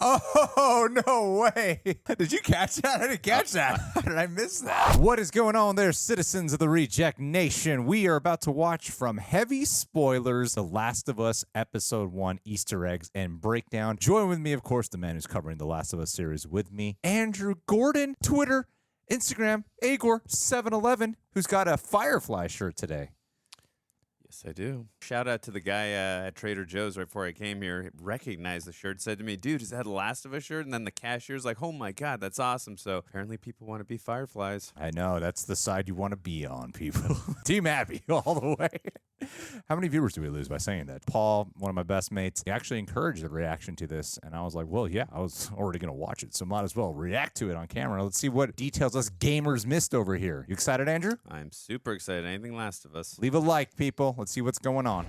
Oh, no way. Did you catch that? I didn't catch that. How did I miss that? What is going on there, citizens of the Reject Nation? We are about to watch from heavy spoilers, The Last of Us Episode 1 Easter eggs and breakdown. Join with me, of course, the man who's covering The Last of Us series with me, Andrew Gordon, Twitter, Instagram, Agor711, who's got a Firefly shirt today. Yes, I do. Shout out to the guy at Trader Joe's right before I came here. Recognized the shirt, said to me, dude, is that a Last of Us shirt? And then the cashier's like, oh my God, that's awesome. So apparently people want to be Fireflies. I know, that's the side you want to be on, people. Team Abby all the way. How many viewers do we lose by saying that? Paul, one of my best mates, he actually encouraged the reaction to this. And I was like, well, yeah, I was already going to watch it, so might as well react to it on camera. Let's see what details us gamers missed over here. You excited, Andrew? I'm super excited. Anything Last of Us. Leave a like, people. Let's see what's going on.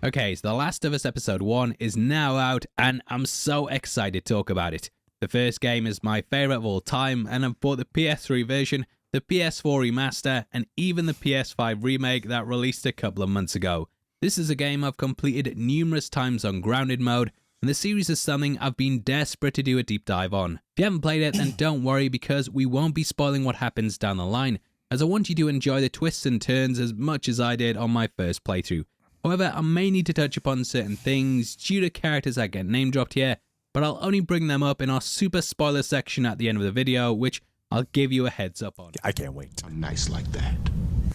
Okay, so The Last of Us Episode 1 is now out, and I'm so excited to talk about it. The first game is my favourite of all time, and I've bought the PS3 version, the PS4 remaster, and even the PS5 remake that released a couple of months ago. This is a game I've completed numerous times on Grounded mode, and the series is something I've been desperate to do a deep dive on. If you haven't played it, then don't worry, because we won't be spoiling what happens down the line, as I want you to enjoy the twists and turns as much as I did on my first playthrough. However, I may need to touch upon certain things due to characters that get name dropped here, but I'll only bring them up in our super spoiler section at the end of the video, which I'll give you a heads up on. I can't wait. I'm nice like that.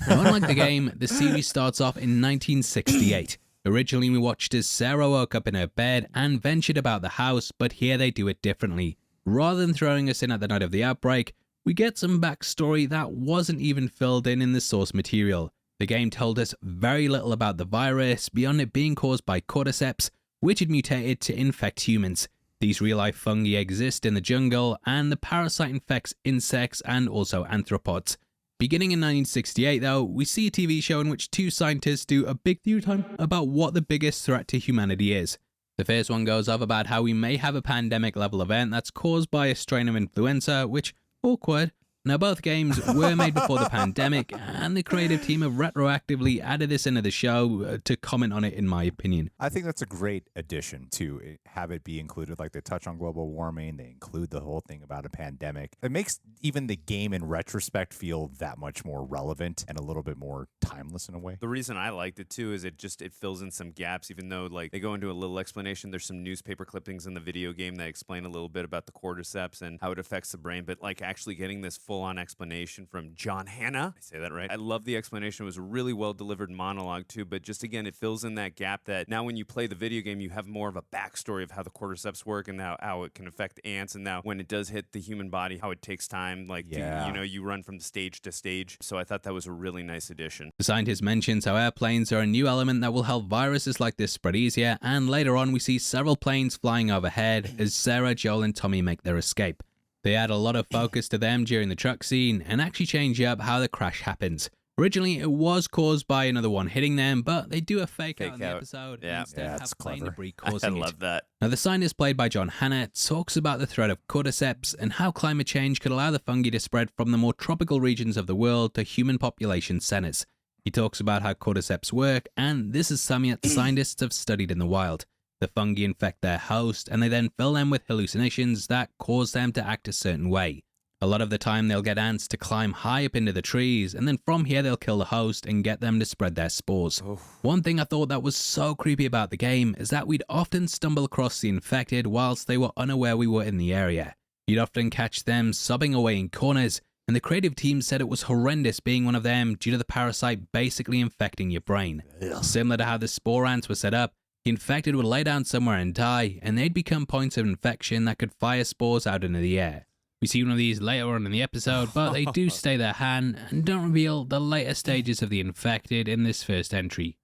Now, unlike the game, the series starts off in 1968. Originally, we watched as Sarah woke up in her bed and ventured about the house, but here they do it differently. Rather than throwing us in at the night of the outbreak, we get some backstory that wasn't even filled in the source material. The game told us very little about the virus beyond it being caused by cordyceps, which had mutated to infect humans. These real-life fungi exist in the jungle, and the parasite infects insects and also arthropods. Beginning in 1968 though, we see a TV show in which two scientists do a big theory time about what the biggest threat to humanity is. The first one goes off about how we may have a pandemic level event that's caused by a strain of influenza, which, awkward. Now, both games were made before the pandemic, and the creative team have retroactively added this into the show to comment on it, in my opinion. I think that's a great addition to have it be included. Like, they touch on global warming, they include the whole thing about a pandemic. It makes even the game in retrospect feel that much more relevant and a little bit more timeless in a way. The reason I liked it too is it fills in some gaps, even though like they go into a little explanation. There's some newspaper clippings in the video game that explain a little bit about the cordyceps and how it affects the brain, but like actually getting this full-on explanation from John Hannah. I say that right. I love the explanation. It was a really well-delivered monologue too, but just again, it fills in that gap that now when you play the video game, you have more of a backstory of how the cordyceps work and how it can affect ants, and now when it does hit the human body, how it takes time, like you run from stage to stage. So I thought that was a really nice addition. The scientist mentions how airplanes are a new element that will help viruses like this spread easier, and later on we see several planes flying overhead as Sarah, Joel and Tommy make their escape. They add a lot of focus to them during the truck scene and actually change up how the crash happens. Originally, it was caused by another one hitting them, but they do a fake out in the episode and instead have plane debris causing it. I love that. Now, the scientist played by John Hannah talks about the threat of cordyceps and how climate change could allow the fungi to spread from the more tropical regions of the world to human population centers. He talks about how cordyceps work, and this is something that scientists have studied in the wild. The fungi infect their host, and they then fill them with hallucinations that cause them to act a certain way. A lot of the time, they'll get ants to climb high up into the trees, and then from here they'll kill the host and get them to spread their spores. One thing I thought that was so creepy about the game is that we'd often stumble across the infected whilst they were unaware we were in the area. You'd often catch them sobbing away in corners, and the creative team said it was horrendous being one of them due to the parasite basically infecting your brain. Similar to how the spore ants were set up, the infected would lay down somewhere and die, and they'd become points of infection that could fire spores out into the air. We see one of these later on in the episode, but they do stay their hand and don't reveal the later stages of the infected in this first entry.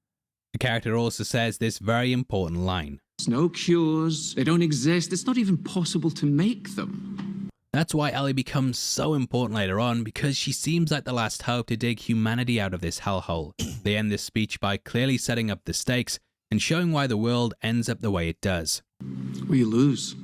The character also says this very important line. There's no cures, they don't exist, it's not even possible to make them. That's why Ellie becomes so important later on, because she seems like the last hope to dig humanity out of this hellhole. They end this speech by clearly setting up the stakes and showing why the world ends up the way it does. We lose.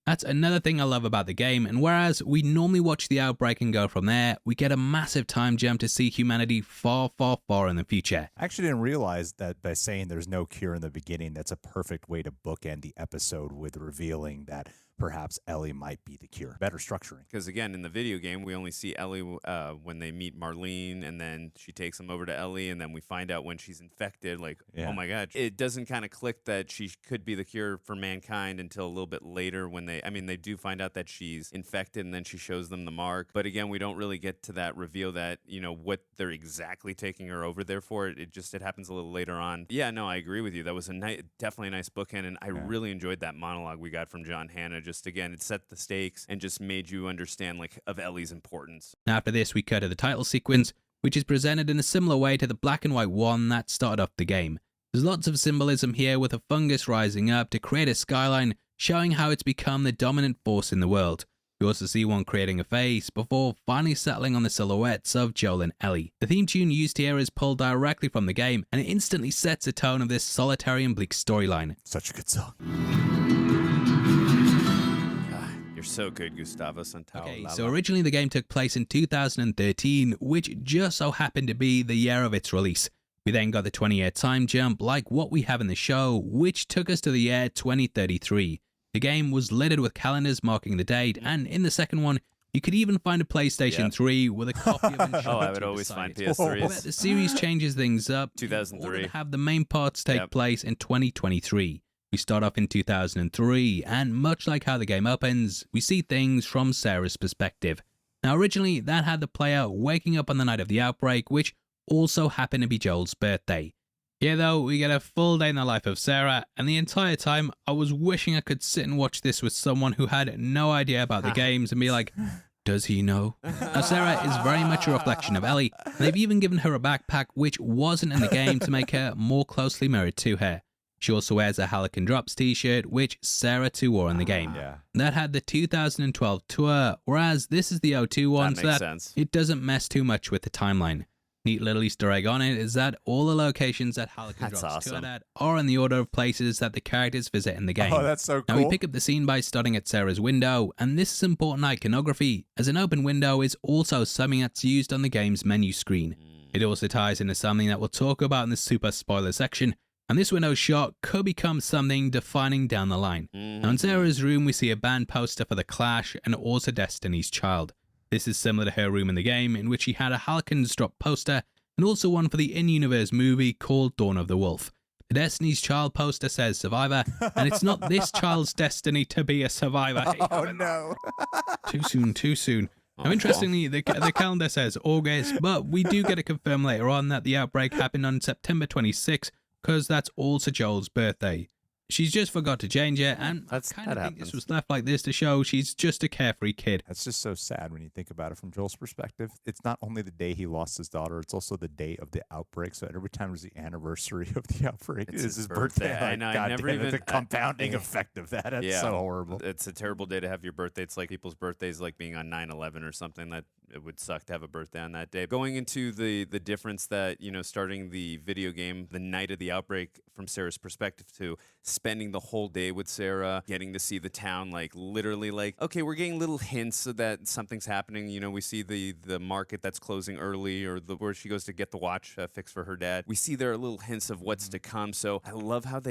That's another thing I love about the game, and whereas we normally watch the outbreak and go from there, we get a massive time jump to see humanity far, far, far in the future. I actually didn't realize that by saying there's no cure in the beginning, that's a perfect way to bookend the episode with revealing that perhaps Ellie might be the cure. Better structuring. Because again, in the video game, we only see Ellie when they meet Marlene, and then she takes them over to Ellie, and then we find out when she's infected, like, oh my God. It doesn't kind of click that she could be the cure for mankind until a little bit later when they do find out that she's infected, and then she shows them the mark. But again, we don't really get to that reveal that, what they're exactly taking her over there for. It happens a little later on. Yeah, no, I agree with you. That was definitely a nice bookend, and I really enjoyed that monologue we got from John Hannah. Just again, it set the stakes and just made you understand of Ellie's importance. After this, we cut to the title sequence, which is presented in a similar way to the black and white one that started off the game. There's lots of symbolism here with a fungus rising up to create a skyline, showing how it's become the dominant force in the world. We also see one creating a face before finally settling on the silhouettes of Joel and Ellie. The theme tune used here is pulled directly from the game, and it instantly sets a tone of this solitary and bleak storyline. Such a good song. You're so good, Gustavo Santaolalla. Okay, so originally the game took place in 2013, which just so happened to be the year of its release. We then got the 20-year time jump like what we have in the show, which took us to the year 2033. The game was littered with calendars marking the date, and in the second one, you could even find a PlayStation 3 with a copy of Uncharted. Oh, I would always find PS3s. But the series changes things up 2003. in order to have the main parts take place in 2023. We start off in 2003, and much like how the game opens, we see things from Sarah's perspective. Now originally, that had the player waking up on the night of the outbreak, which also happened to be Joel's birthday. Here though, we get a full day in the life of Sarah, and the entire time, I was wishing I could sit and watch this with someone who had no idea about the games and be like, does he know? Now Sarah is very much a reflection of Ellie, and they've even given her a backpack which wasn't in the game to make her more closely mirrored to her. She also wears a Hallican Drops t-shirt, which Sarah too wore in the game. That had the 2012 tour, whereas this is the 02 one, so that it doesn't mess too much with the timeline. Neat little Easter egg on it is that all the locations that Hallican Drops toured at are in the order of places that the characters visit in the game. Oh, that's so cool. Now we pick up the scene by starting at Sarah's window, and this is important iconography, as an open window is also something that's used on the game's menu screen. It also ties into something that we'll talk about in the super spoiler section, and this window shot could become something defining down the line. Now in Sarah's room, we see a band poster for The Clash and also Destiny's Child. This is similar to her room in the game, in which she had a Hallican's Drop poster and also one for the in-universe movie called Dawn of the Wolf. The Destiny's Child poster says Survivor, and it's not this child's destiny to be a survivor. Oh no. Too soon. Now, interestingly, the calendar says August, but we do get it confirmed later on that the outbreak happened on September 26, because that's also Joel's birthday. She's just forgot to change it, and I kind of think this was left like this to show she's just a carefree kid. That's just so sad when you think about it from Joel's perspective. It's not only the day he lost his daughter, it's also the day of the outbreak. So every time there's the anniversary of the outbreak, it's his birthday. I know. I never even the compounding effect of that. That's so horrible. It's a terrible day to have your birthday. It's like people's birthdays, like being on 9/11 or something. That it would suck to have a birthday on that day. Going into the difference that, starting the video game the night of the outbreak from Sarah's perspective to spending the whole day with Sarah, getting to see the town, literally okay, we're getting little hints that something's happening. We see the market that's closing early, or where she goes to get the watch fixed for her dad. We see there are little hints of what's to come. So I love how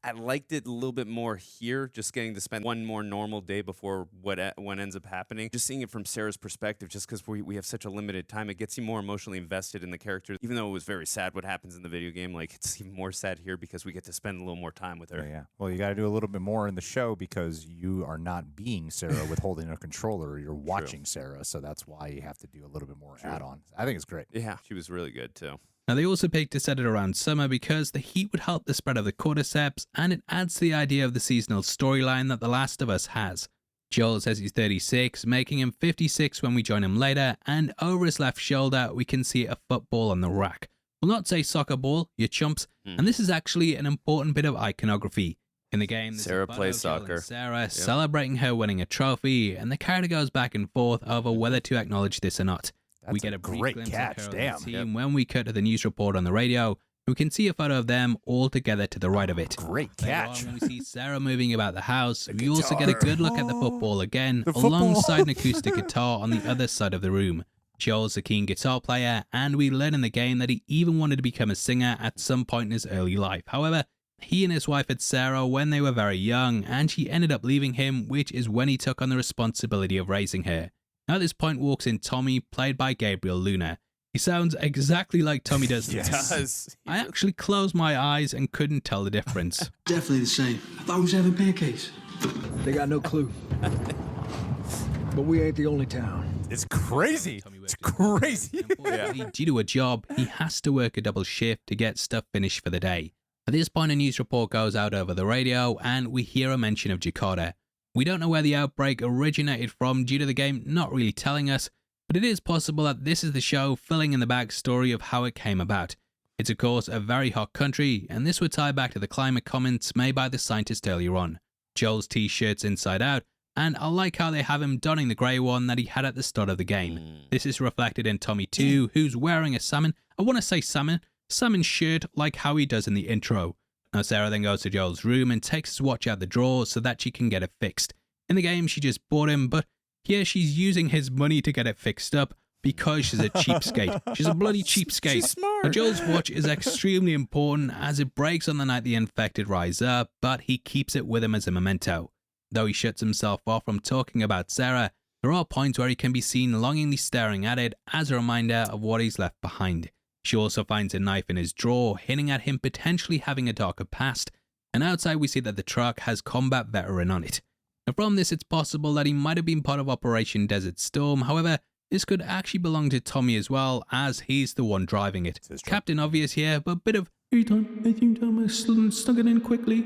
I liked it a little bit more here, just getting to spend one more normal day before what ends up happening. Just seeing it from Sarah's perspective, just because we have such a limited time, it gets you more emotionally invested in the character. Even though it was very sad what happens in the video game, it's even more sad here because we get to spend a little more time with her. Yeah. Well, you got to do a little bit more in the show because you are not being Sarah with holding a controller. You're watching Sarah, so that's why you have to do a little bit more add-on. I think it's great. Yeah, she was really good too. Now they also picked to set it around summer because the heat would help the spread of the cordyceps, and it adds to the idea of the seasonal storyline that The Last of Us has. Joel says he's 36, making him 56 when we join him later, and over his left shoulder we can see a football on the rack. We'll not say soccer ball, you chumps, and this is actually an important bit of iconography. In the game, Sarah plays soccer. Sarah celebrating her winning a trophy, and the character goes back and forth over whether to acknowledge this or not. That's we get a great brief glimpse catch. of her Damn. team when we cut to the news report on the radio. We can see a photo of them all together to the right of it. Great Later catch. on, when we see Sarah moving about the house, we also get a good look at the football again, The football. alongside an acoustic guitar on the other side of the room. Joel's a keen guitar player, and we learn in the game that he even wanted to become a singer at some point in his early life. However, he and his wife had Sarah when they were very young, and she ended up leaving him, which is when he took on the responsibility of raising her. Now at this point walks in Tommy, played by Gabriel Luna. He sounds exactly like Tommy does. He does. I actually closed my eyes and couldn't tell the difference. Definitely the same. I thought we was having pancakes. They got no clue. But we ain't the only town. It's crazy. It's crazy. Unfortunately, due to a job, he has to work a double shift to get stuff finished for the day. At this point, a news report goes out over the radio, and we hear a mention of Jakarta. We don't know where the outbreak originated from due to the game not really telling us, but it is possible that this is the show filling in the backstory of how it came about. It's of course a very hot country, and this would tie back to the climate comments made by the scientist earlier on. Joel's t-shirt's inside out, and I like how they have him donning the grey one that he had at the start of the game. This is reflected in Tommy too, who's wearing a salmon shirt like how he does in the intro. Now Sarah then goes to Joel's room and takes his watch out the drawer so that she can get it fixed. In the game she just bought him, but here she's using his money to get it fixed up because she's a cheapskate. She's a bloody cheapskate. She's smart. Now, Joel's watch is extremely important as it breaks on the night the infected rise up, but he keeps it with him as a memento. Though he shuts himself off from talking about Sarah, there are points where he can be seen longingly staring at it as a reminder of what he's left behind. She also finds a knife in his drawer, hinting at him potentially having a darker past, and outside we see that the truck has combat veteran on it. Now from this it's possible that he might have been part of Operation Desert Storm, however, this could actually belong to Tommy as well, as he's the one driving it. Captain Obvious here, but a bit of I think Thomas stuck it in quickly.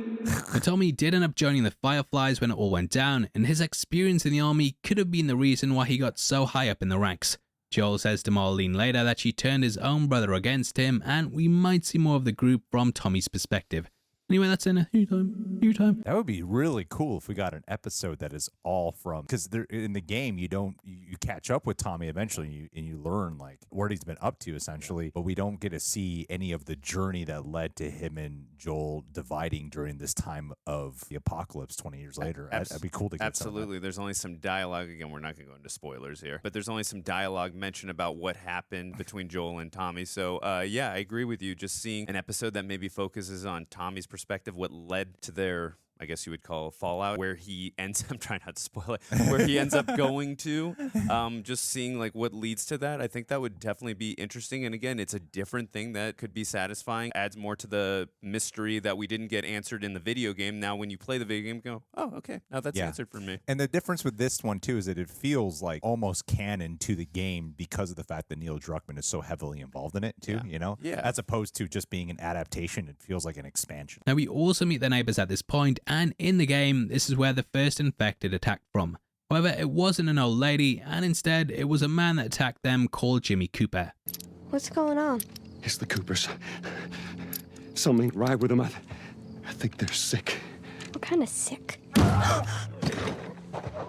But Tommy did end up joining the Fireflies when it all went down, and his experience in the army could have been the reason why he got so high up in the ranks. Joel says to Marlene later that she turned his own brother against him, and we might see more of the group from Tommy's perspective. Anyway, that's in a new time. That would be really cool if we got an episode that is all from, because in the game you catch up with Tommy eventually and you learn like what he's been up to essentially, but we don't get to see any of the journey that led to him and Joel dividing during this time of the apocalypse 20 years later. That'd be cool to get some of that. Absolutely. There's only some dialogue. Again, we're not going to go into spoilers here, but there's only some dialogue mentioned about what happened between Joel and Tommy. So, yeah, I agree with you. Just seeing an episode that maybe focuses on Tommy's perspective, what led to their, I guess you would call fallout, where he ends I'm trying not to spoil it, where he ends up going to, just seeing like what leads to that. I think that would definitely be interesting. And again, it's a different thing that could be satisfying, adds more to the mystery that we didn't get answered in the video game. Now, when you play the video game, you go, oh, okay, now that's answered for me. And the difference with this one too is that it feels like almost canon to the game because of the fact that Neil Druckmann is so heavily involved in it too, you know? Yeah. As opposed to just being an adaptation, it feels like an expansion. Now we also meet the neighbors at this point, and in the game, this is where the first infected attacked from. However, it wasn't an old lady, and instead, it was a man that attacked them called Jimmy Cooper. What's going on? It's the Coopers. Something ain't right with them. I think they're sick. What kind of sick?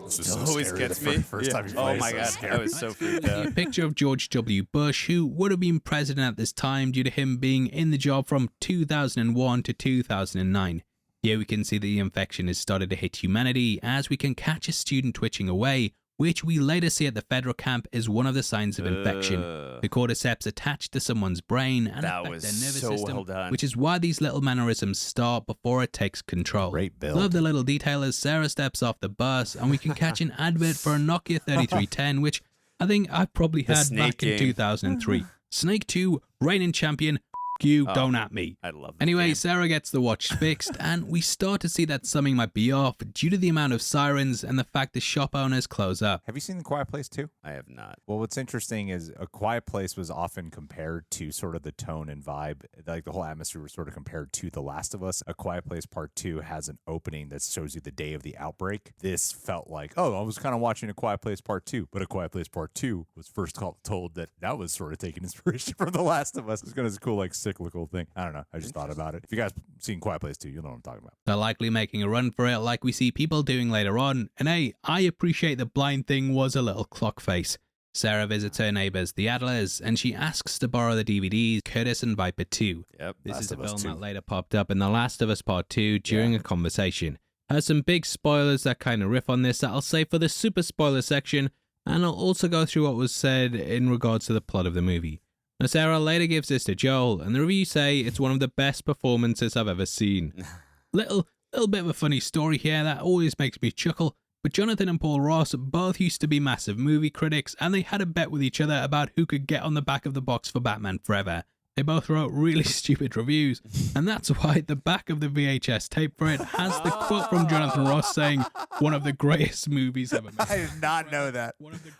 This is so Always scary gets the me. first time you play Oh it, my so god, scary. I was so freaked out. A picture of George W. Bush, who would have been president at this time due to him being in the job from 2001 to 2009. Here we can see that the infection has started to hit humanity, as we can catch a student twitching away, which we later see at the federal camp is one of the signs of infection. The cordyceps attached to someone's brain and That affect was their nervous so system, well done. which is why these little mannerisms start before it takes control. Great build. Love the little detail as Sarah steps off the bus and we can catch an advert for a Nokia 3310, which I think I probably The had Snake back in game. 2003. Snake 2, reigning champion. You don't at me. I love that Anyway, game. Sarah gets the watch fixed, and we start to see that something might be off due to the amount of sirens and the fact the shop owners close up. Have you seen The Quiet Place too? I have not. Well, what's interesting is A Quiet Place was often compared to sort of the tone and vibe, like the whole atmosphere was sort of compared to The Last of Us. A Quiet Place Part 2 has an opening that shows you the day of the outbreak. This felt like, oh, I was kind of watching A Quiet Place Part 2, but A Quiet Place Part 2 was first told that was sort of taking inspiration from The Last of Us. It's kind of this cool, like, cyclical thing. I don't know. I just thought about it. If you guys seen Quiet Place 2, you'll know what I'm talking about. They're likely making a run for it like we see people doing later on, and hey, I appreciate the blind thing was a little clock face. Sarah visits her neighbors, the Adlers, and she asks to borrow the DVDs, Curtis and Viper 2. Yep. This Last is a of Us film 2. that later popped up in The Last of Us Part 2 during a conversation. Has some big spoilers that kind of riff on this that I'll save for the super spoiler section, and I'll also go through what was said in regards to the plot of the movie. Now, Sarah later gives this to Joel, and the reviews say it's one of the best performances I've ever seen. Little bit of a funny story here that always makes me chuckle, but Jonathan and Paul Ross both used to be massive movie critics, and they had a bet with each other about who could get on the back of the box for Batman Forever. They both wrote really stupid reviews, and that's why the back of the VHS tape for it has the quote from Jonathan Ross saying, "One of the greatest movies ever made." I did not know that.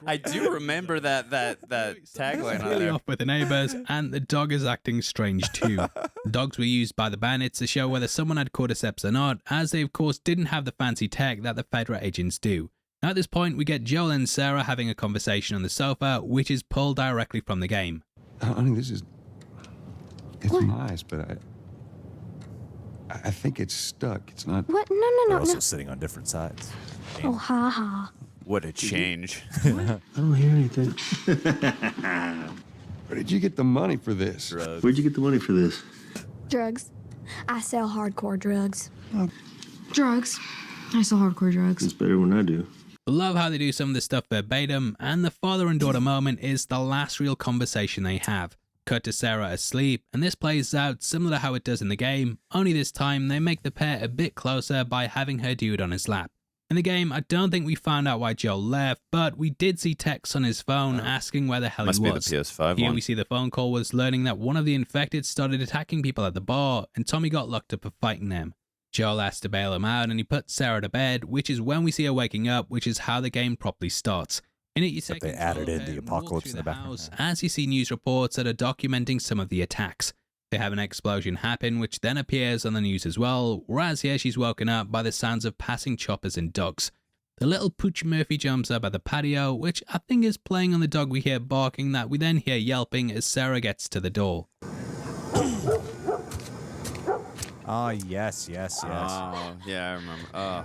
I do remember that tagline on Really there. off with the neighbors, and the dog is acting strange too. Dogs were used by the bandits to show whether someone had cordyceps or not, as they of course didn't have the fancy tech that the Fedra agents do. Now, at this point, we get Joel and Sarah having a conversation on the sofa, which is pulled directly from the game. Honey, it's nice, but I think it's stuck. It's not. What? No, They're no, no, also no. sitting on different sides. Oh, ha ha. What a change. I don't hear anything. Where did you get the money for this? Where'd you get the money for this? Drugs. I sell hardcore drugs. Drugs. I sell hardcore drugs. It's better when I do. Love how they do some of this stuff verbatim, and the father and daughter moment is the last real conversation they have. Cut to Sarah asleep, and this plays out similar to how it does in the game, only this time they make the pair a bit closer by having her do it on his lap. In the game, I don't think we found out why Joel left, but we did see texts on his phone asking where the hell Must he be the was. PS5 Here one. we see the phone call was learning that one of the infected started attacking people at the bar, and Tommy got locked up for fighting them. Joel asked to bail him out, and he put Sarah to bed, which is when we see her waking up, which is how the game properly starts. In it, you take they control added of in her the and walk apocalypse through in the background, house as you see news reports that are documenting some of the attacks. They have an explosion happen, which then appears on the news as well, whereas here she's woken up by the sounds of passing choppers and dogs. The little Pooch Murphy jumps up at the patio, which I think is playing on the dog we hear barking that we then hear yelping as Sarah gets to the door. Oh, yes. Oh, yeah, I remember.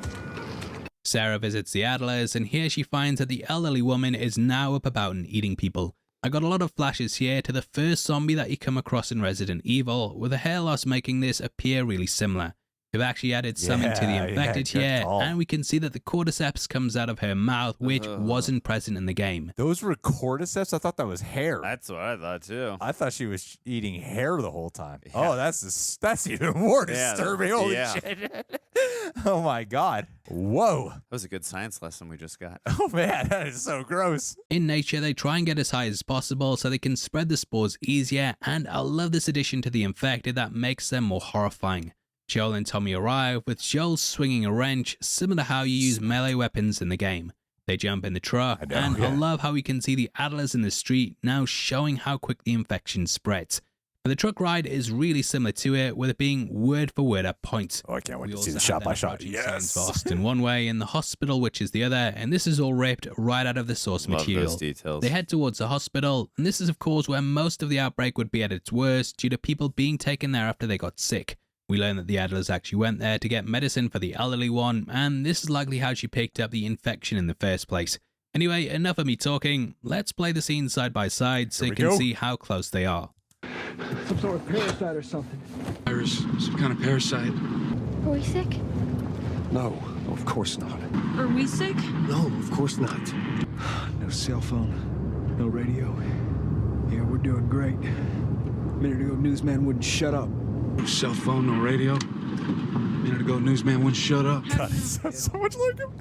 Sarah visits the Adlers, and here she finds that the elderly woman is now up about and eating people. I got a lot of flashes here to the first zombie that you come across in Resident Evil, with the hair loss making this appear really similar. They've actually added something to the infected good here, call. and we can see that the cordyceps comes out of her mouth, which wasn't present in the game. Those were cordyceps? I thought that was hair. That's what I thought too. I thought she was eating hair the whole time. Oh, that's even more Yeah, disturbing. Holy yeah. shit. Oh, my God. Whoa. That was a good science lesson we just got. Oh, man. That is so gross. In nature, they try and get as high as possible so they can spread the spores easier, and I love this addition to the infected that makes them more horrifying. Joel and Tommy arrive, with Joel swinging a wrench, similar to how you use melee weapons in the game. They jump in the truck, I love how we can see the Adlers in the street now showing how quick the infection spreads. But the truck ride is really similar to it, with it being word for word at points. Oh, I can't wait We to see also the have shot them by shot. approaching Yes. scenes for Austin one way and the hospital, which is the other, and this is all ripped right out of the source Love material. those details. They head towards the hospital, and this is of course where most of the outbreak would be at its worst due to people being taken there after they got sick. We learn that the Adlers actually went there to get medicine for the elderly one, and this is likely how she picked up the infection in the first place. Anyway, enough of me talking, let's play the scenes side by side so you can see how close they are. Some sort of parasite or something. Virus, some kind of parasite. Are we sick? No, of course not. Are we sick? No, of course not. No cell phone, no radio. Yeah, we're doing great. A minute ago, newsman wouldn't shut up. No cell phone, no radio. A minute ago, newsman wouldn't shut up. God, it sounds so much like him.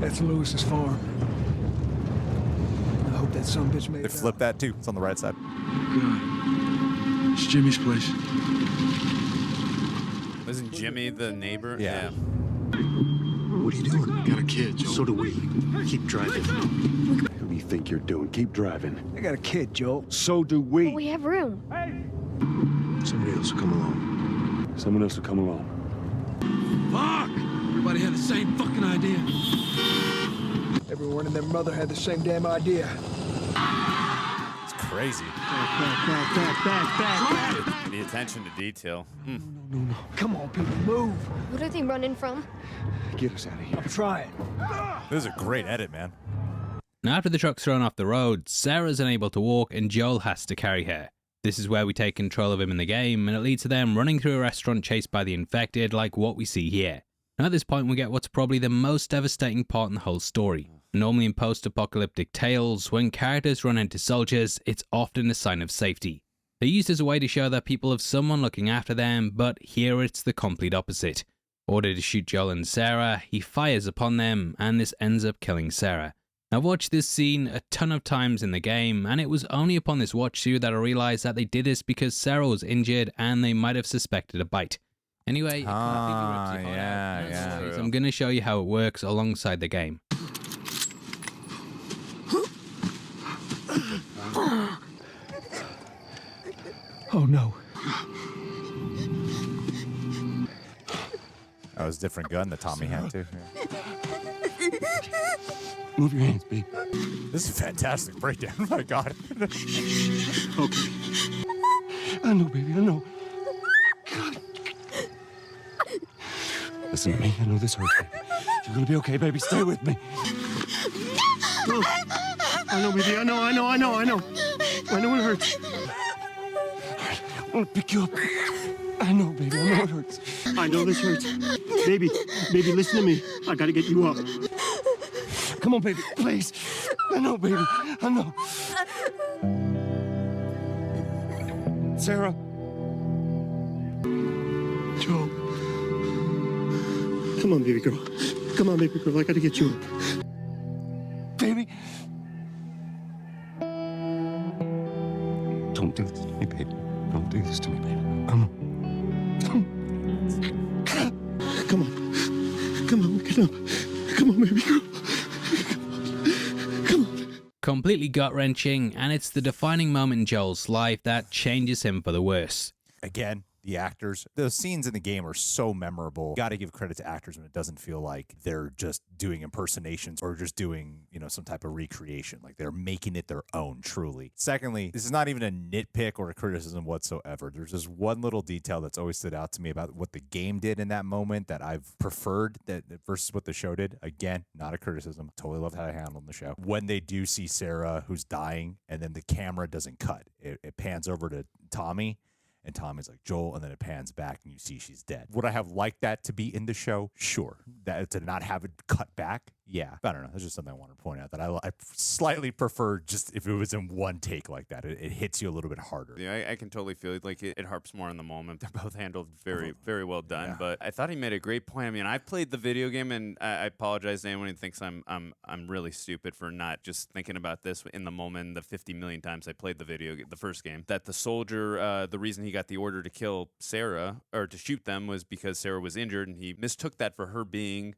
That's Lewis's farm. I hope that son of a bitch made They it flipped that, too. It's on the right side. Good. It's Jimmy's place. Wasn't Jimmy the neighbor? Yeah. What are you doing? Got a kid, Joe. So do we. Keep driving. What do you think you're doing? Keep driving. out. I got a kid, Joel. So do But we. we have room. Somebody else will come along. Someone else will come along. Fuck! Everybody had the same fucking idea. Everyone and their mother had the same damn idea. It's crazy. The attention to detail. Come on, people, move. What are they running from? Get us out of here. I'm trying. This is a great edit, man. Now after the truck's thrown off the road, Sarah's unable to walk and Joel has to carry her. This is where we take control of him in the game, and it leads to them running through a restaurant chased by the infected like what we see here. Now at this point we get what's probably the most devastating part in the whole story. Normally in post-apocalyptic tales, when characters run into soldiers, it's often a sign of safety. They're used as a way to show that people have someone looking after them, but here it's the complete opposite. Ordered to shoot Joel and Sarah, he fires upon them, and this ends up killing Sarah. I've watched this scene a ton of times in the game, and it was only upon this watch through that I realised that they did this because Sarah was injured and they might have suspected a bite. Anyway, it completely rips your heart out. yeah. So I'm going to show you how it works alongside the game. Oh no. That was a different gun that Tommy had too. Move your hands, babe. This is a fantastic breakdown. Oh my God. Okay. I know, baby, I know. God. Listen to me. I know this hurts, baby. You're gonna be okay, baby. Stay with me. No. I know, baby. I know. I know it hurts. I'm gonna pick you up. I know, baby. I know it hurts. I know this hurts. Baby, listen to me. I gotta get you up. Come on, baby, please. I know, baby. I know. Sarah. Joe. Come on, baby girl. Come on, baby girl. I gotta get you up. Baby. Don't do this to me, baby. Don't do this to me, baby. Come on. Come on, get up. Come on, baby girl. Come on. Completely gut-wrenching, and it's the defining moment in Joel's life that changes him for the worse. Again, the actors, the scenes in the game are so memorable. Got to give credit to actors when it doesn't feel like they're just doing impersonations or just doing, some type of recreation. Like they're making it their own, truly. Secondly, this is not even a nitpick or a criticism whatsoever. There's just one little detail that's always stood out to me about what the game did in that moment that I've preferred that versus what the show did. Again, not a criticism. Totally loved how they handled the show. When they do see Sarah who's dying and then the camera doesn't cut, it pans over to Tommy. And Tommy's like, Joel, and then it pans back and you see she's dead. Would I have liked that to be in the show? Sure. That to not have it cut back? Yeah. I don't know. That's just something I want to point out that I slightly prefer just if it was in one take like that. It hits you a little bit harder. Yeah, I can totally feel it. Like it harps more on the moment. They're both handled very, very well done. Yeah. But I thought he made a great point. I mean, I played the video game, and I apologize to anyone who thinks I'm really stupid for not just thinking about this in the moment. The 50 million times I played the first game, that the soldier, the reason he got the order to kill Sarah or to shoot them was because Sarah was injured, and he mistook that for her being,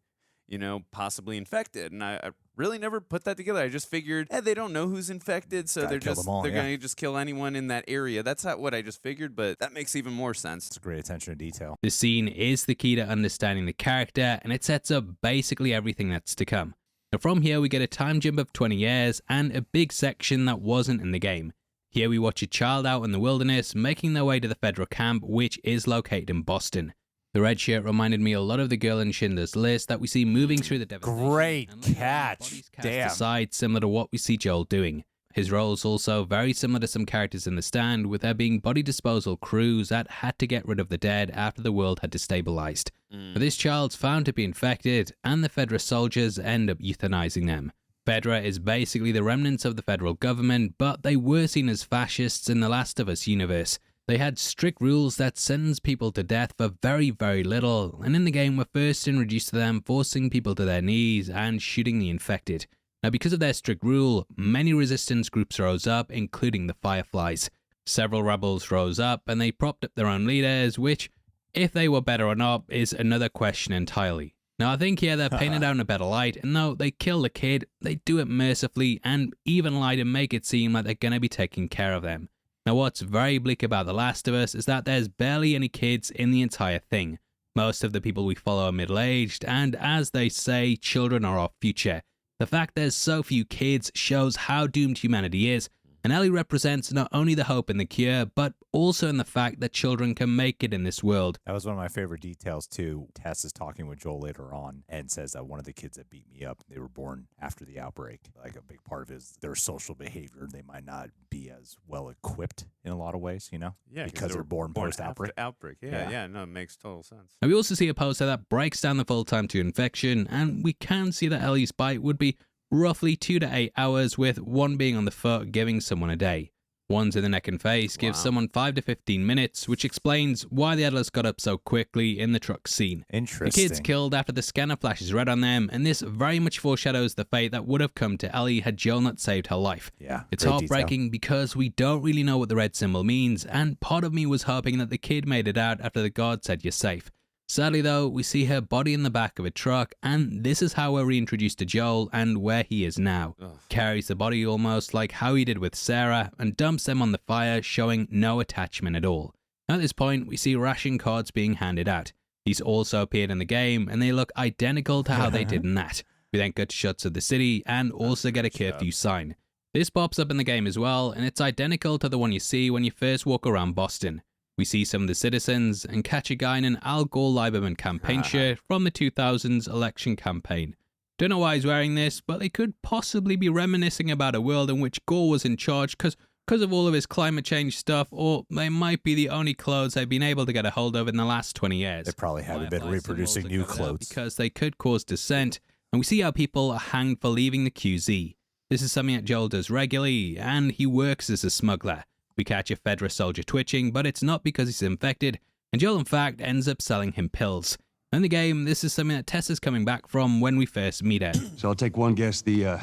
possibly infected. And I really never put that together. I just figured, they don't know who's infected, so they're going to just kill anyone in that area. That's not what I just figured, but that makes even more sense. It's great attention to detail. The scene is the key to understanding the character, and it sets up basically everything that's to come. Now from here we get a time jump of 20 years and a big section that wasn't in the game. Here we watch a child out in the wilderness making their way to the federal camp, which is located in Boston. The red shirt reminded me a lot of the girl in Schindler's List that we see moving through the devastation. Great catch. Damn. Aside, similar to what we see Joel doing. His role is also very similar to some characters in The Stand, with there being body disposal crews that had to get rid of the dead after the world had destabilized. But this child's found to be infected, and the Fedra soldiers end up euthanizing them. Fedra is basically the remnants of the federal government, but they were seen as fascists in the Last of Us universe. They had strict rules that sentence people to death for very, very little, and in the game we're first introduced to them forcing people to their knees and shooting the infected. Now because of their strict rule, many resistance groups rose up, including the Fireflies. Several rebels rose up and they propped up their own leaders, which, if they were better or not, is another question entirely. Now I think here they're painted out in a better light, and though they kill the kid, they do it mercifully and even lie to make it seem like they're gonna be taking care of them. Now what's very bleak about The Last of Us is that there's barely any kids in the entire thing. Most of the people we follow are middle-aged, and as they say, children are our future. The fact there's so few kids shows how doomed humanity is, And Ellie represents not only the hope in the cure, but also in the fact that children can make it in this world. That was one of my favorite details, too. Tess is talking with Joel later on and says that one of the kids that beat me up, they were born after the outbreak. Like, a big part of it is their social behavior. They might not be as well equipped in a lot of ways, you know? Yeah, because they're born post-outbreak. Outbreak. Yeah, no, it makes total sense. And we also see a poster that breaks down the full time to infection, and we can see that Ellie's bite would be roughly 2 to 8 hours, with one being on the foot, giving someone a day. One to the neck and face gives someone 5 to 15 minutes, which explains why the Adlers got up so quickly in the truck scene. Interesting. The kids killed after the scanner flashes red on them, and this very much foreshadows the fate that would have come to Ellie had Joel not saved her life. Yeah, it's great heartbreaking because we don't really know what the red symbol means, and part of me was hoping that the kid made it out after the guard said you're safe. Sadly though, we see her body in the back of a truck, and this is how we're reintroduced to Joel and where he is now. Carries the body almost like how he did with Sarah, and dumps them on the fire, showing no attachment at all. At this point, we see ration cards being handed out. These also appeared in the game, and they look identical to how they did in that. We then cut to shots of the city, and also get a curfew sign. This pops up in the game as well, and it's identical to the one you see when you first walk around Boston. We see some of the citizens and catch a guy in an Al Gore Lieberman campaign shirt from the 2000s election campaign. Don't know why he's wearing this, but they could possibly be reminiscing about a world in which Gore was in charge because of all of his climate change stuff, or they might be the only clothes they've been able to get a hold of in the last 20 years. They probably haven't been reproducing new clothes. Because they could cause dissent, and we see how people are hanged for leaving the QZ. This is something that Joel does regularly, and he works as a smuggler. We catch a Fedra soldier twitching, but it's not because he's infected, and Joel in fact ends up selling him pills. In the game, this is something that Tess is coming back from when we first meet her. So I'll take one guess. The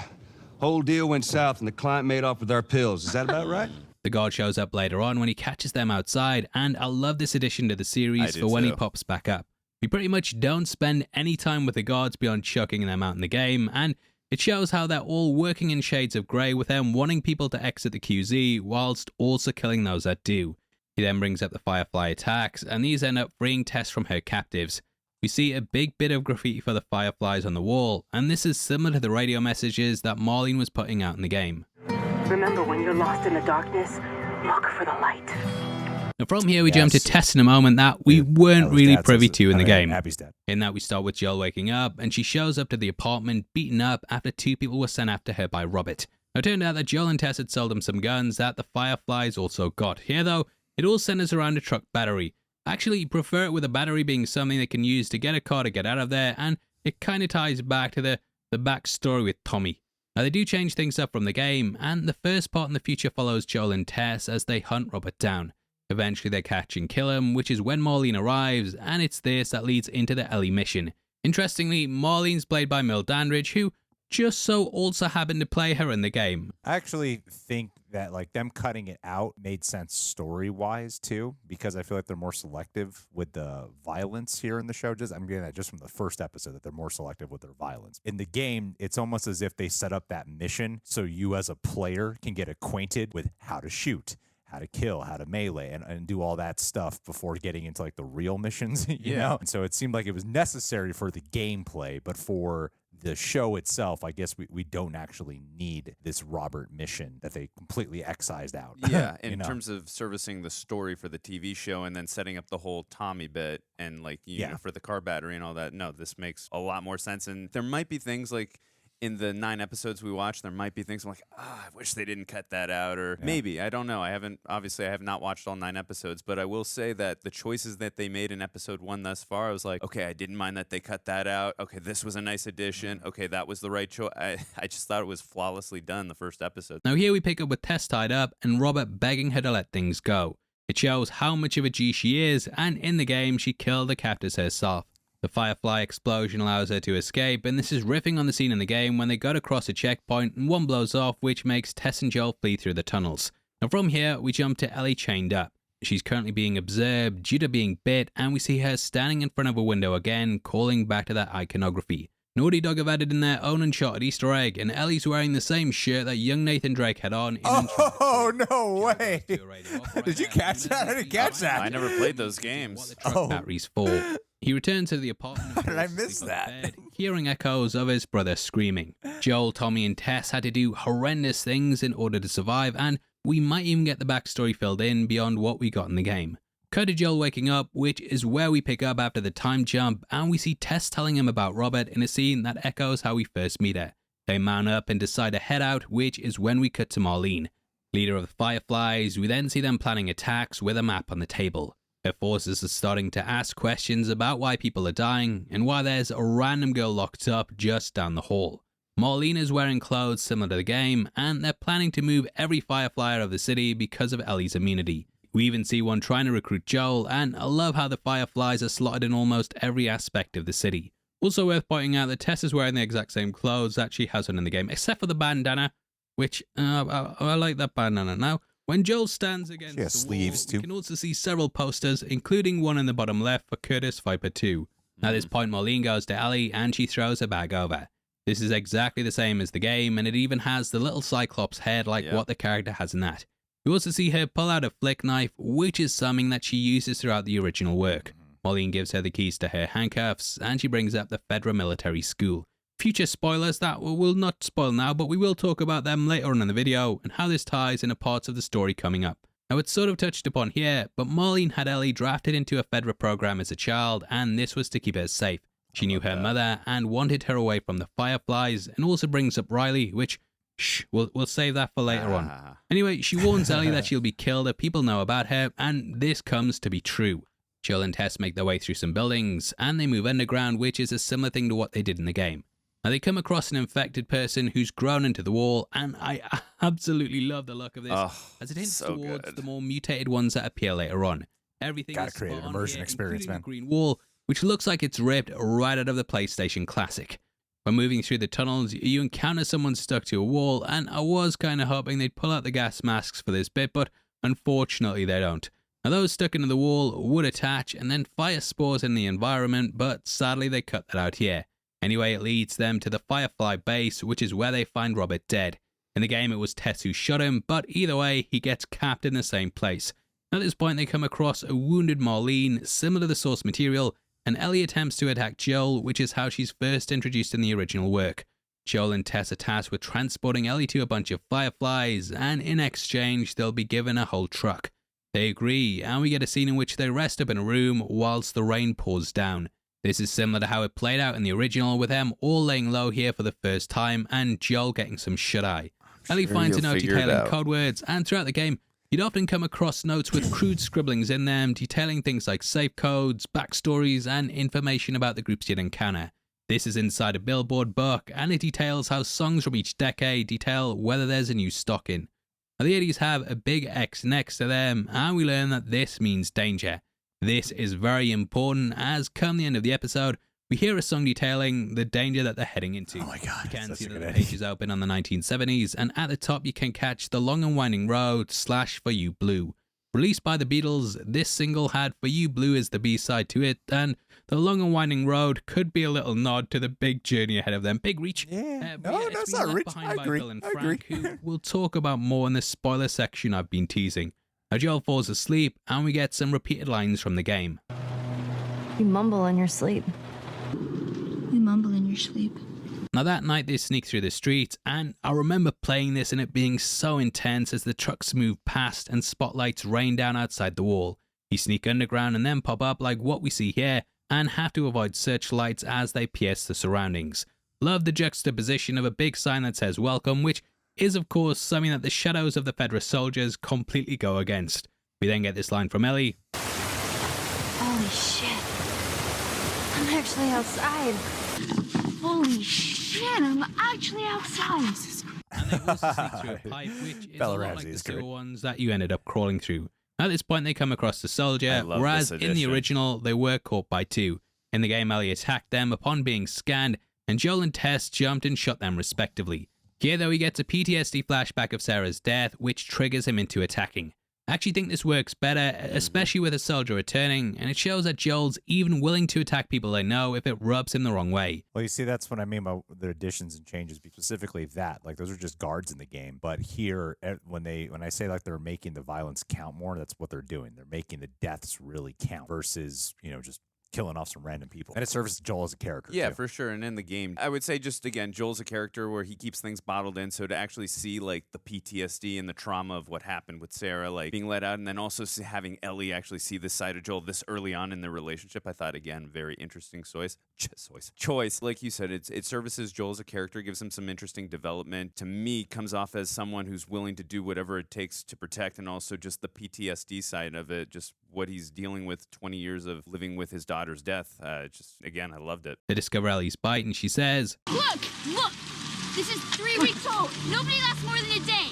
whole deal went south and the client made off with our pills. Is that about right? The guard shows up later on when he catches them outside, and I love this addition to the series for when he pops back up. We pretty much don't spend any time with the guards beyond chucking them out in the game, and it shows how they're all working in shades of grey, with them wanting people to exit the QZ whilst also killing those that do. He then brings up the Firefly attacks, and these end up freeing Tess from her captives. We see a big bit of graffiti for the Fireflies on the wall, and this is similar to the radio messages that Marlene was putting out in the game. Remember, when you're lost in the darkness, look for the light. Now from here we jump to Tess in a moment that we weren't really privy to in the game. Abby's dead. In that we start with Joel waking up, and she shows up to the apartment beaten up after 2 people were sent after her by Robert. Now, it turned out that Joel and Tess had sold him some guns that the Fireflies also got. Here though, it all centers around a truck battery. I actually prefer it with a battery being something they can use to get a car to get out of there, and it kind of ties back to the backstory with Tommy. Now they do change things up from the game, and the first part in the future follows Joel and Tess as they hunt Robert down. Eventually they catch and kill him, which is when Marlene arrives, and it's this that leads into the Ellie mission. Interestingly, Marlene's played by Mil Dandridge, who just so also happened to play her in the game. I actually think that like them cutting it out made sense story-wise too, because I feel like they're more selective with the violence here in the show. I'm getting that just from the first episode, that they're more selective with their violence. In the game, it's almost as if they set up that mission so you as a player can get acquainted with how to shoot, how to kill, how to melee, and do all that stuff before getting into like the real missions, you know? And so it seemed like it was necessary for the gameplay, but for the show itself, I guess we don't actually need this Robert mission that they completely excised out. Yeah, in terms of servicing the story for the TV show and then setting up the whole Tommy bit and like, you know, for the car battery and all that, no, this makes a lot more sense. And there might be things like, in the 9 episodes we watched, there might be things I'm like, I wish they didn't cut that out, or maybe, I don't know. I have not watched all 9 episodes, but I will say that the choices that they made in episode 1 thus far, I was like, okay, I didn't mind that they cut that out. Okay, this was a nice addition. Okay, that was the right choice. I just thought it was flawlessly done the first episode. Now here we pick up with Tess tied up and Robert begging her to let things go. It shows how much of a G she is, and in the game, she killed the captors herself. The Firefly explosion allows her to escape, and this is riffing on the scene in the game when they got across a checkpoint and one blows off, which makes Tess and Joel flee through the tunnels. Now from here, we jump to Ellie chained up. She's currently being observed due to being bit, and we see her standing in front of a window again, calling back to that iconography. Naughty Dog have added in their own Uncharted Easter egg, and Ellie's wearing the same shirt that young Nathan Drake had on in Uncharted. Oh, no way! Did you catch that? I didn't catch that. I never played those games. Batteries fall. He returns to the apartment. How did I miss that? Bed, hearing echoes of his brother screaming. Joel, Tommy, and Tess had to do horrendous things in order to survive, and we might even get the backstory filled in beyond what we got in the game. Cut to Joel waking up, which is where we pick up after the time jump, and we see Tess telling him about Robert in a scene that echoes how we first meet her. They mount up and decide to head out, which is when we cut to Marlene, leader of the Fireflies. We then see them planning attacks with a map on the table. Her forces are starting to ask questions about why people are dying and why there's a random girl locked up just down the hall. Marlene is wearing clothes similar to the game, and they're planning to move every Firefly out of the city because of Ellie's immunity. We even see one trying to recruit Joel, and I love how the Fireflies are slotted in almost every aspect of the city. Also worth pointing out that Tess is wearing the exact same clothes that she has on in the game, except for the bandana, which I like that bandana. Now, when Joel stands against the sleeves wall, too. we can also see several posters, including one in the bottom left for Curtis Viper 2. At this point, Marlene goes to Ellie, and she throws her bag over. This is exactly the same as the game, and it even has the little Cyclops head like what the character has in that. We also see her pull out a flick knife, which is something that she uses throughout the original work. Marlene gives her the keys to her handcuffs, and she brings up the Federal Military School. Future spoilers that we'll not spoil now, but we will talk about them later on in the video, and how this ties into parts of the story coming up. Now, it's sort of touched upon here, but Marlene had Ellie drafted into a Fedra program as a child, and this was to keep her safe. She knew her mother and wanted her away from the Fireflies, and also brings up Riley, which, we'll save that for later on. Anyway, she warns Ellie that she'll be killed if people know about her, and this comes to be true. Joel and Tess make their way through some buildings, and they move underground, which is a similar thing to what they did in the game. Now, they come across an infected person who's grown into the wall, and I absolutely love the look of this, as it hints towards the more mutated ones that appear later on. Everything Gotta is create an spot on immersion here, experience, including man. the green wall, which looks like it's ripped right out of the PlayStation Classic. When moving through the tunnels, you encounter someone stuck to a wall, and I was kind of hoping they'd pull out the gas masks for this bit, but unfortunately they don't. Now, those stuck into the wall would attach and then fire spores in the environment, but sadly they cut that out here. Anyway, it leads them to the Firefly base, which is where they find Robert dead. In the game, it was Tess who shot him, but either way, he gets capped in the same place. At this point, they come across a wounded Marlene, similar to the source material, and Ellie attempts to attack Joel, which is how she's first introduced in the original work. Joel and Tess are tasked with transporting Ellie to a bunch of Fireflies, and in exchange, they'll be given a whole truck. They agree, and we get a scene in which they rest up in a room whilst the rain pours down. This is similar to how it played out in the original, with them all laying low here for the first time, and Joel getting some shut-eye. Ellie finds a note detailing code words, and throughout the game, you'd often come across notes with crude scribblings in them, detailing things like safe codes, backstories, and information about the groups you'd encounter. This is inside a Billboard book, and it details how songs from each decade detail whether there's a new stock in. Now, the 80s have a big X next to them, and we learn that this means danger. This is very important, as come the end of the episode, we hear a song detailing the danger that they're heading into. Oh my god, you can see that the idea. page is open on the 1970s, and at the top you can catch The Long and Winding Road / For You Blue. Released by the Beatles, this single had For You Blue as the B-side to it, and The Long and Winding Road could be a little nod to the big journey ahead of them. Big reach. No, it's that's been not left reach. behind I by agree. Bill and I Frank, agree. who we'll talk about more in the spoiler section I've been teasing. Now, Joel falls asleep, and we get some repeated lines from the game. You mumble in your sleep. You mumble in your sleep. Now, that night they sneak through the streets, and I remember playing this and it being so intense as the trucks move past and spotlights rain down outside the wall. You sneak underground and then pop up like what we see here, and have to avoid searchlights as they pierce the surroundings. Love the juxtaposition of a big sign that says welcome, which is of course something that the shadows of the Federal soldiers completely go against. We then get this line from Ellie. Holy shit. I'm actually outside. Holy shit, I'm actually outside. And they also sneak through a pipe, which is Bella a lot Ramsey like the is sewer great. ones that you ended up crawling through. At this point, they come across the soldier, love whereas this in the edition. original, they were caught by two. In the game, Ellie attacked them upon being scanned, and Joel and Tess jumped and shot them respectively. Here, though, he gets a PTSD flashback of Sarah's death, which triggers him into attacking. I actually think this works better, especially with a soldier returning, and it shows that Joel's even willing to attack people they know if it rubs him the wrong way. Well, you see, that's what I mean by the additions and changes, specifically that. Like, those are just guards in the game. But here, when I say like they're making the violence count more, that's what they're doing. They're making the deaths really count versus, just killing off some random people. And it serves Joel as a character. Yeah, too. for sure. And in the game, I would say just again, Joel's a character where he keeps things bottled in. So to actually see like the PTSD and the trauma of what happened with Sarah, like being let out, and then also having Ellie actually see this side of Joel this early on in the relationship, I thought again, very interesting choice. Like you said, it services Joel as a character, gives him some interesting development. To me, comes off as someone who's willing to do whatever it takes to protect, and also just the PTSD side of it, just what he's dealing with 20 years of living with his daughter's death. Just, again, I loved it. They discover Ellie's bite and she says, Look! This is 3 weeks old. Nobody lasts more than a day.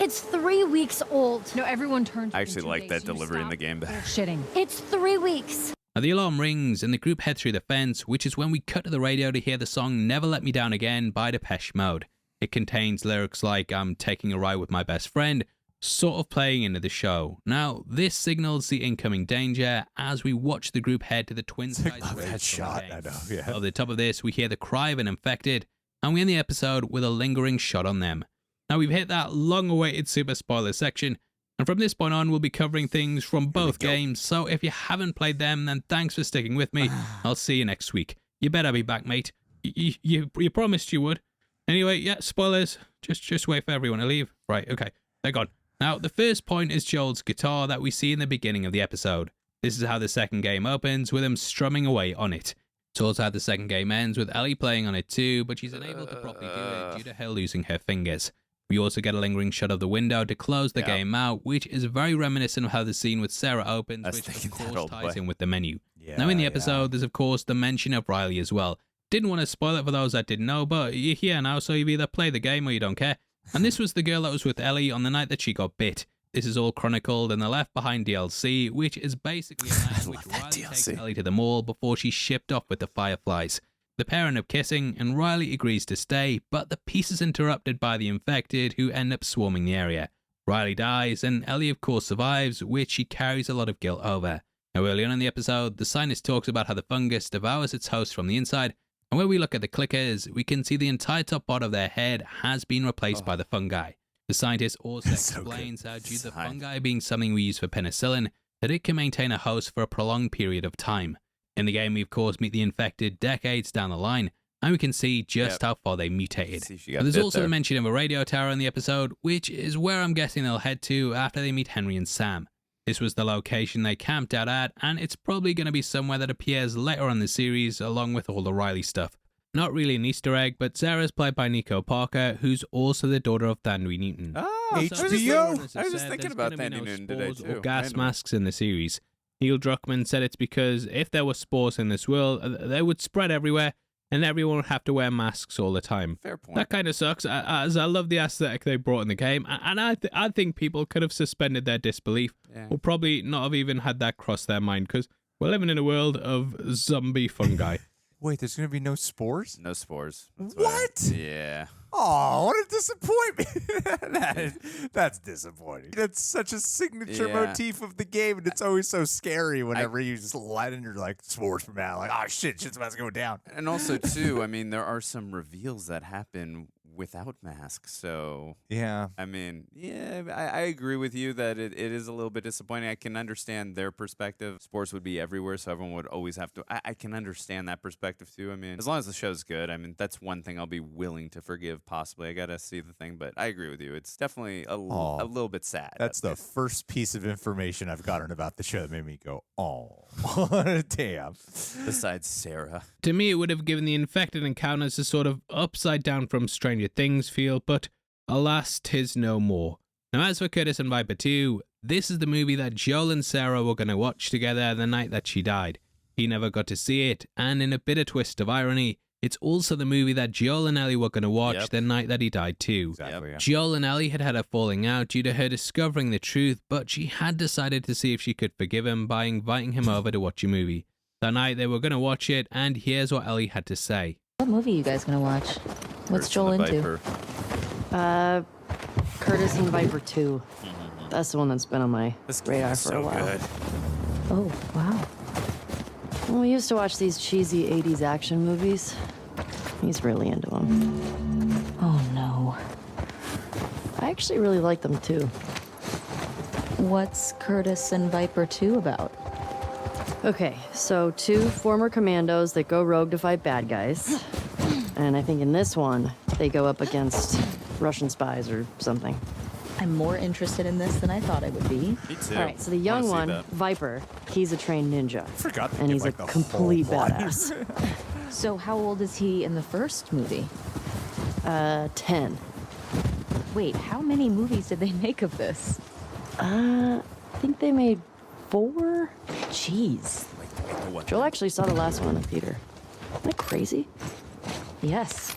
It's 3 weeks old. No, everyone turns. I actually like that delivery in the game. Shitting. It's 3 weeks. Now the alarm rings and the group head through the fence, which is when we cut to the radio to hear the song Never Let Me Down Again by Depeche Mode. It contains lyrics like I'm taking a ride with my best friend, sort of playing into the show. Now, this signals the incoming danger as we watch the group head to the Twin Skies. Love that shot. I know, yeah. Over the top of this, we hear the cry of an infected, and we end the episode with a lingering shot on them. Now, we've hit that long-awaited super spoiler section, and from this point on, we'll be covering things from both games, so if you haven't played them, then thanks for sticking with me. I'll see you next week. You better be back, mate. You promised you would. Anyway, yeah, spoilers. Just wait for everyone to leave. Right, okay, they're gone. Now, the first point is Joel's guitar that we see in the beginning of the episode. This is how the second game opens, with him strumming away on it. It's also how the second game ends, with Ellie playing on it too, but she's unable to properly do it due to her losing her fingers. We also get a lingering shot of the window to close the game out, which is very reminiscent of how the scene with Sarah opens, which of course ties in with the menu. Now in the episode, there's of course the mention of Riley as well. Didn't want to spoil it for those that didn't know, but you're here now, so you've either played the game or you don't care. And this was the girl that was with Ellie on the night that she got bit. This is all chronicled in the Left Behind DLC, which is basically a night in which Riley takes Ellie to the mall before she's shipped off with the Fireflies. The pair end up kissing, and Riley agrees to stay, but the peace is interrupted by the infected, who end up swarming the area. Riley dies, and Ellie of course survives, which she carries a lot of guilt over. Now early on in the episode, the scientist talks about how the fungus devours its host from the inside, and when we look at the clickers, we can see the entire top part of their head has been replaced by the fungi. The scientist also explains how due to the fungi being something we use for penicillin, that it can maintain a host for a prolonged period of time. In the game, we of course meet the infected decades down the line, and we can see just how far they mutated. There's also a mention of a radio tower in the episode, which is where I'm guessing they'll head to after they meet Henry and Sam. This was the location they camped out at, and it's probably going to be somewhere that appears later on in the series along with all the Riley stuff. Not really an Easter egg, but Sarah's played by Nico Parker, who's also the daughter of Thandwi Newton. HBO! I was just thinking about Thandwi Newton today too. Or gas masks in the series. Neil Druckmann said it's because if there were spores in this world, they would spread everywhere, and everyone would have to wear masks all the time. Fair point. That kind of sucks, as I love the aesthetic they brought in the game, and I think people could have suspended their disbelief, or probably not have even had that cross their mind, because we're living in a world of zombie fungi. Wait, there's going to be no spores? No spores. What? Yeah. Oh, what a disappointment. That's disappointing. That's such a signature motif of the game, and it's always so scary whenever you just light and you're like, spores from out. Like, oh, shit's about to go down. And also, too, I mean, there are some reveals that happen without masks. So, yeah. I mean, I agree with you that it is a little bit disappointing. I can understand their perspective. Sports would be everywhere, so everyone would always have to. I can understand that perspective, too. I mean, as long as the show's good, I mean, that's one thing I'll be willing to forgive, possibly. I got to see the thing, but I agree with you. It's definitely a little bit sad. That's the first piece of information I've gotten about the show that made me go, oh, damn. Besides Sarah. To me, it would have given the infected encounters a sort of upside down from Stranger Things feel, but alas, 'tis no more. Now, as for Curtis and Viper 2, this is the movie that Joel and Sarah were going to watch together the night that she died. He never got to see it, and in a bitter twist of irony, it's also the movie that Joel and Ellie were going to watch the night that he died too. Exactly, yeah. Joel and Ellie had a falling out due to her discovering the truth, but she had decided to see if she could forgive him by inviting him over to watch a movie. That night they were going to watch it, and here's what Ellie had to say. What movie are you guys going to watch? What's Joel into? Curtis and Viper 2. That's the one that's been on my radar for a while. Good. Oh, wow. Well, we used to watch these cheesy 80s action movies. He's really into them. Oh, no. I actually really like them, too. What's Curtis and Viper 2 about? Okay, so 2 former commandos that go rogue to fight bad guys. And I think in this one, they go up against Russian spies or something. I'm more interested in this than I thought I would be. Me too. All right, so the young one, Viper, he's a trained ninja. I forgot and he's a complete badass. So how old is he in the first movie? 10. Wait, how many movies did they make of this? I think they made 4? Jeez. Joel actually saw the last one in the theater. Isn't that crazy? Yes.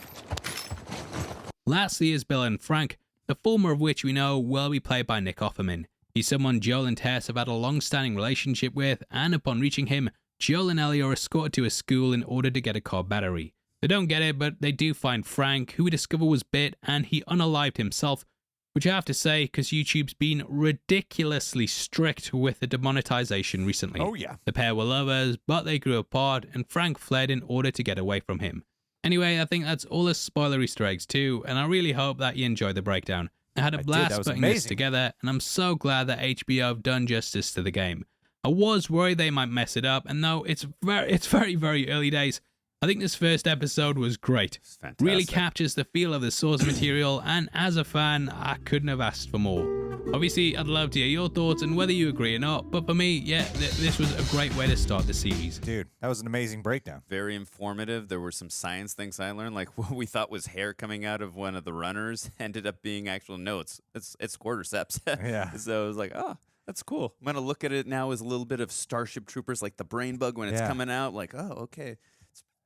Lastly is Bill and Frank, the former of which we know will be played by Nick Offerman. He's someone Joel and Tess have had a long-standing relationship with, and upon reaching him, Joel and Ellie are escorted to a school in order to get a car battery. They don't get it, but they do find Frank, who we discover was bit, and he unalived himself, which I have to say, because YouTube's been ridiculously strict with the demonetization recently. Oh yeah. The pair were lovers, but they grew apart, and Frank fled in order to get away from him. Anyway, I think that's all the spoiler Easter eggs too, and I really hope that you enjoyed the breakdown. I had a blast putting this together, and I'm so glad that HBO have done justice to the game. I was worried they might mess it up, and though it's very, very early days, I think this first episode was great. Really captures the feel of the source material, and as a fan, I couldn't have asked for more. Obviously, I'd love to hear your thoughts and whether you agree or not, but for me, yeah, this was a great way to start the series. Dude, that was an amazing breakdown. Very informative. There were some science things I learned, like what we thought was hair coming out of one of the runners ended up being actual notes. It's cordyceps. Yeah. So I was like, oh, that's cool. I'm going to look at it now as a little bit of Starship Troopers, like the brain bug when it's coming out. Like, oh, okay.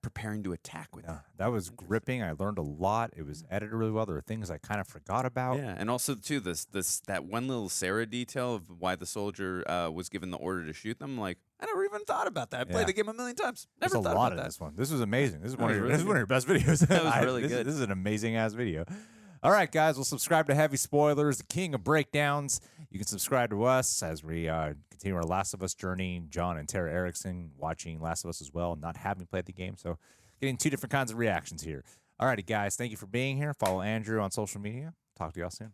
Preparing to attack with. That was gripping. I learned a lot. It was edited really well. There were things I kind of forgot about. Yeah, and also too that one little Sarah detail of why the soldier was given the order to shoot them. Like, I never even thought about that. I played the game a million times. Never There's thought a lot about of that. this one. This was amazing. This is one of your really one of your best videos. That was really good. This is an amazing ass video. All right, guys. Well, subscribe to Heavy Spoilers, the king of breakdowns. You can subscribe to us as we continue our Last of Us journey. John and Tara Erickson watching Last of Us as well, not having played the game. So getting 2 different kinds of reactions here. All righty, guys. Thank you for being here. Follow Andrew on social media. Talk to y'all soon.